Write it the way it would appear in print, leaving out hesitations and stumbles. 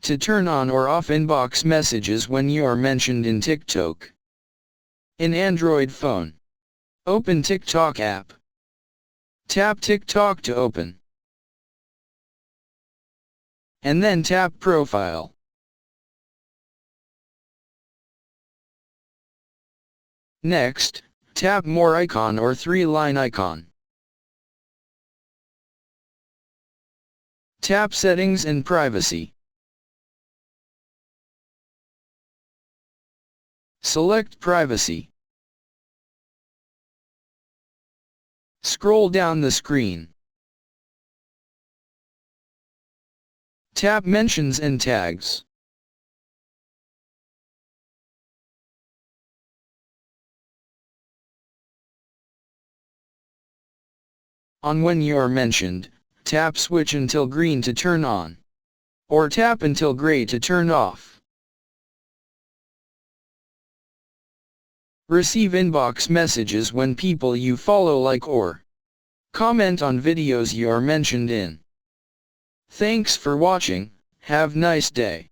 To turn on or off inbox messages when you are mentioned in TikTok. In Android phone. Open TikTok app. Tap TikTok to open. And then tap Profile. Next, tap More icon or 3-line icon. Tap Settings and Privacy. Select Privacy. Scroll down the screen. Tap Mentions and Tags. On when you are mentioned, tap Switch until green to turn on. Or tap until gray to turn off. Receive inbox messages when people you follow like or comment on videos you are mentioned in. Thanks for watching, have nice day.